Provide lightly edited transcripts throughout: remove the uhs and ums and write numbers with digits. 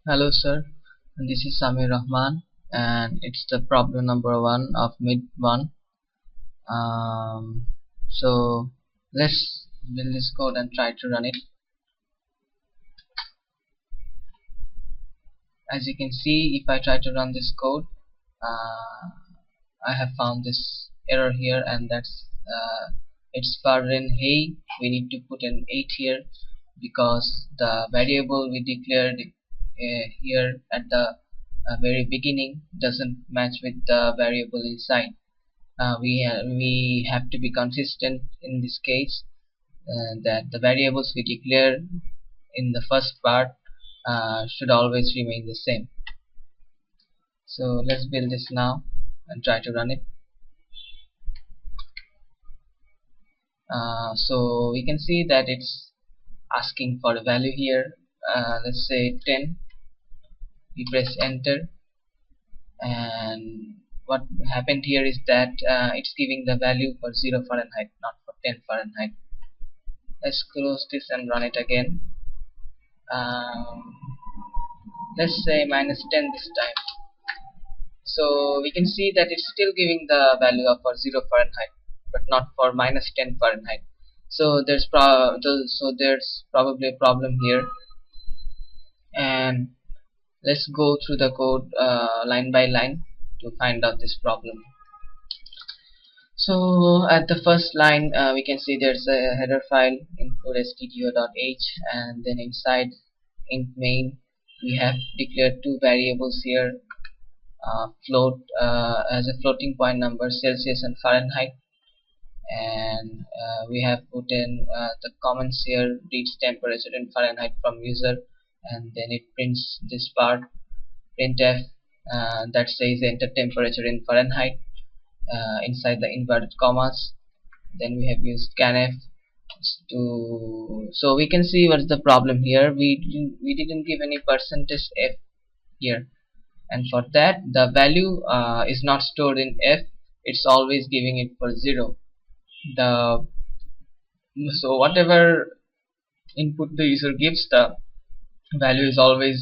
Hello sir, this is Samir Rahman and it's the problem number 1 of mid 1. So let's build this code and try to run it. As you can see, if I try to run this code, I have found this error here, and that's it's foreign. Hey, we need to put an 8 here because the variable we declared here at the very beginning doesn't match with the variable inside. We have to be consistent in this case, that the variables we declare in the first part should always remain the same. So let's build this now and try to run it. So we can see that it's asking for a value here. Let's say 10. We press enter, and what happened here is that it's giving the value for 0 Fahrenheit, not for 10 Fahrenheit. Let's close this and run it again. um, let's say -10 this time. So we can see that it's still giving the value of for 0 Fahrenheit, but not for -10 Fahrenheit. So there's probably a problem here, and let's go through the code line by line to find out this problem. So at the first line, we can see there's a header file include stdio.h, and then inside int main we have declared two variables here, float as a floating point number Celsius and Fahrenheit, and we have put in the comments here, reads temperature in Fahrenheit from user, and then it prints this part printf that says enter temperature in Fahrenheit inside the inverted commas. Then we have used scanf to, so we can see what's the problem here. We didn't give any percentage f here, and for that the value is not stored in f, it's always giving it for 0. The So whatever input the user gives, the value is always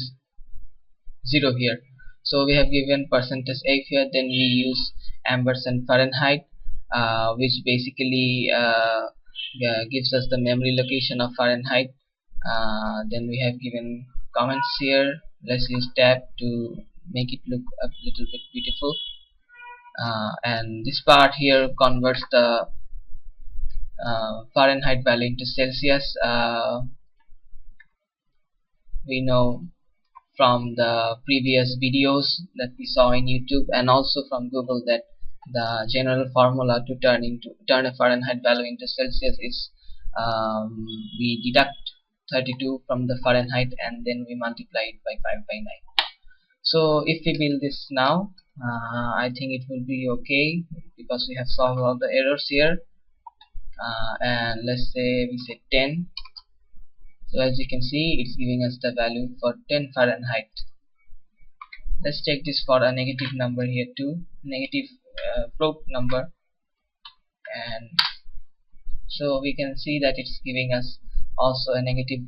0 here. So we have given percentage f here, then we use ampersand Fahrenheit, which basically gives us the memory location of Fahrenheit. Then we have given comments here. Let's use tab to make it look a little bit beautiful, and this part here converts the Fahrenheit value into Celsius. We know from the previous videos that we saw in YouTube and also from Google that the general formula to turn a Fahrenheit value into Celsius is, we deduct 32 from the Fahrenheit and then we multiply it by 5/9. So if we build this now, I think it will be okay because we have solved all the errors here. And let's say we say 10. So as you can see, it's giving us the value for 10 Fahrenheit. Let's check this for a negative number here too, negative float number, and so we can see that it's giving us also a negative.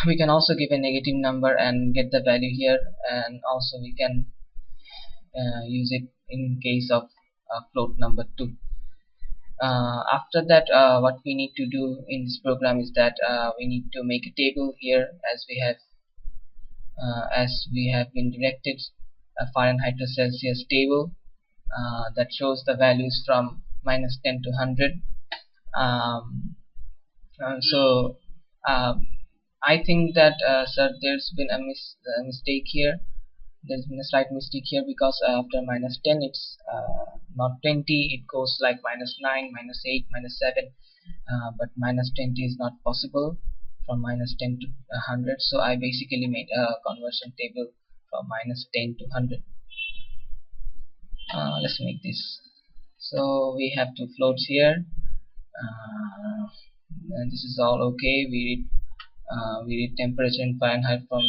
We can also give a negative number and get the value here, and also we can use it in case of float number 2. After that, what we need to do in this program is that we need to make a table here, as we have been directed a Fahrenheit to Celsius table that shows the values from -10 to 100. So I think that sir, there's been a mistake here. There's been a slight mistake here because after -10 it's not 20, it goes like -9, -8, -7, but -20 is not possible from -10 to 100. So I basically made a conversion table from -10 to 100. Let's make this. So we have two floats here, and this is all okay. We read temperature in Fahrenheit from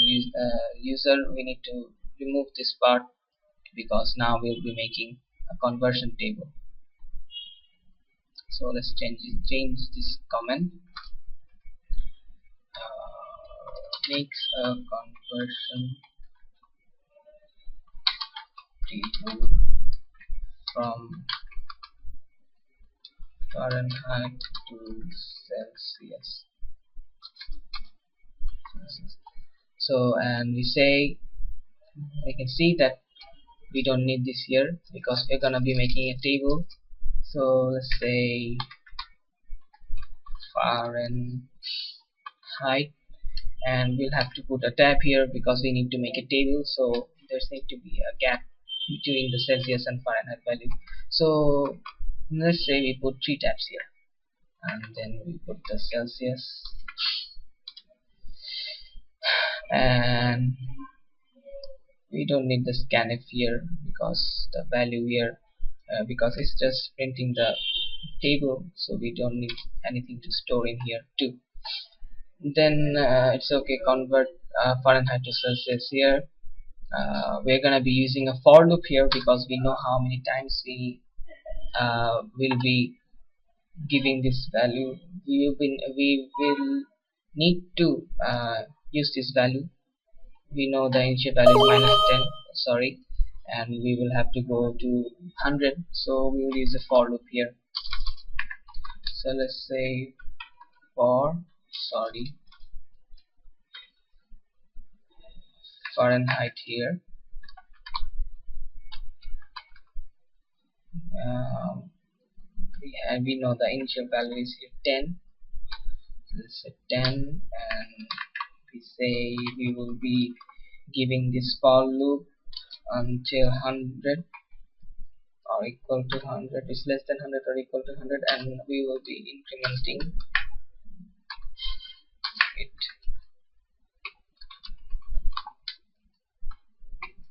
user. We need to remove this part because now we'll be making a conversion table. So let's change this comment. makes a conversion table from Fahrenheit to Celsius. So, and we can see that we don't need this here because we're gonna be making a table. So let's say Fahrenheit, and we'll have to put a tab here because we need to make a table, so there's need to be a gap between the Celsius and Fahrenheit value. So let's say we put 3 tabs here, and then we put the Celsius, and we don't need the scanf here because the value here because it's just printing the table, so we don't need anything to store in here too. Then it's okay, convert Fahrenheit to Celsius here. We're gonna be using a for loop here because we know how many times we will be giving this value. We will need to use this value. We know the initial value is -10, sorry, and we will have to go to 100, so we will use a for loop here. So let's say Fahrenheit here. We know the initial value is here 10. So let's say 10, and we say we will be giving this for loop until 100 or equal to 100 is less than 100 or equal to 100, and we will be incrementing it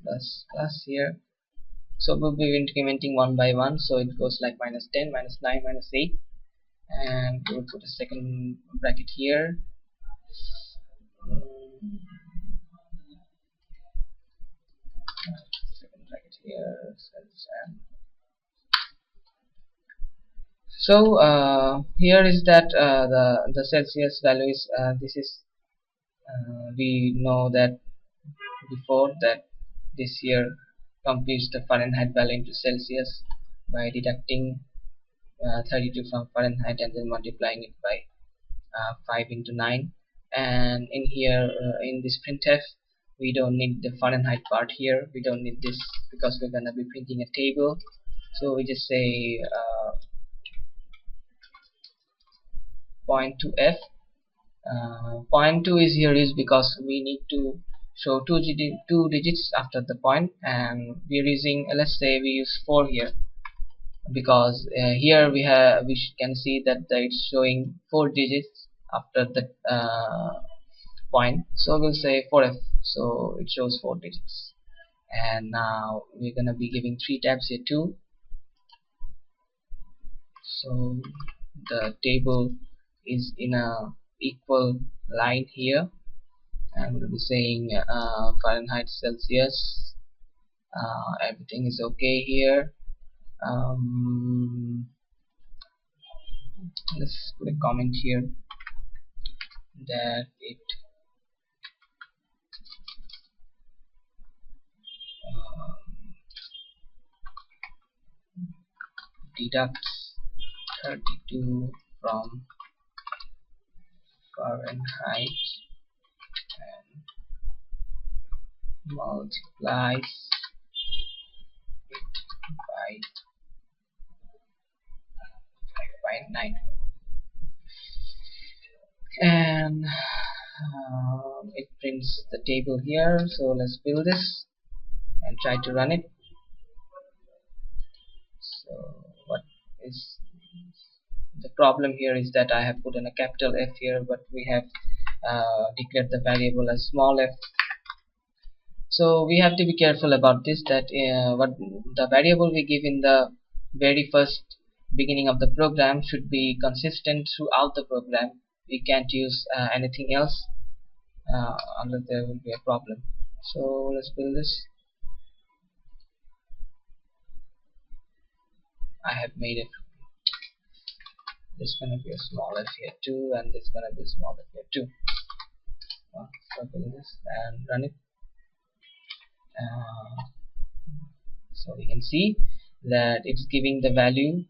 plus here. So we'll be incrementing one by one, so it goes like -10, -9, -8, and we'll put a second bracket here. Second bracket here. So here is that the Celsius value is this is we know that before that this here computes the Fahrenheit value into Celsius by deducting 32 from Fahrenheit and then multiplying it by 5 into 9. And in here in this printf, we don't need the Fahrenheit part here. We don't need this because we're gonna be printing a table. So we just say .2f. .2 is here is because we need to show two digits after the point, and we're using let's say we use 4 here because here we can see that it's showing 4 digits after the point, so we'll say 4f, so it shows 4 digits. And now we're gonna be giving 3 tabs here too, so the table is in a equal line here, and we'll be saying Fahrenheit, Celsius, everything is okay here. Let's put a comment here that it deducts 32 from Fahrenheit and multiplies it by 5.9, and it prints the table here. So let's build this and try to run it. So what is the problem here is that I have put in a capital F here, but we have declared the variable as small f. So we have to be careful about this, that what the variable we give in the very first beginning of the program should be consistent throughout the program. We can't use anything else unless there will be a problem. So let's build this. I have made it. There's gonna be a small f here too, and there's gonna be a small f here too. So build this and run it. uh, so we can see that it's giving the value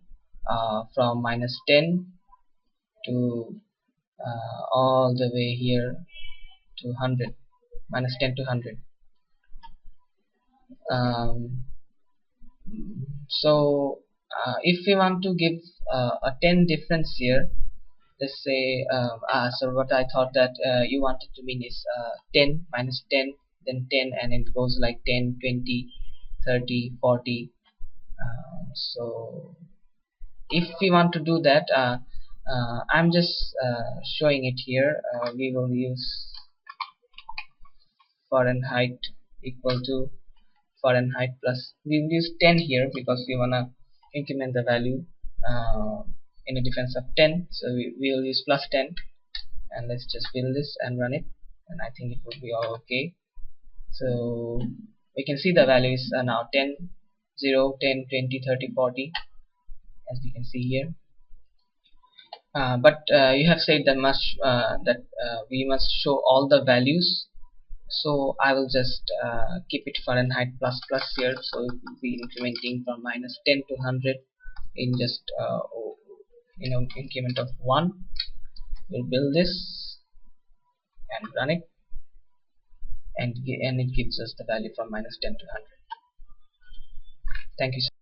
from -10 to all the way here to 100, -10 to 100. um, so if we want to give a 10 difference here, let's say so what I thought that you wanted to mean is 10 -10 then 10, and it goes like 10, 20, 30, 40. So if we want to do that, I'm just showing it here. We will use Fahrenheit equal to Fahrenheit plus, we will use 10 here because we wanna increment the value uh, in a difference of 10, so we will use plus 10. And let's just build this and run it, and I think it would be all okay. So we can see the values are now 10, 0, 10, 20, 30, 40, as we can see here. But you have said that we must show all the values, so I will just keep it Fahrenheit plus plus here, so it will be incrementing from -10 to 100 in just increment of 1. We'll build this and run it, and it gives us the value from -10 to 100. Thank you.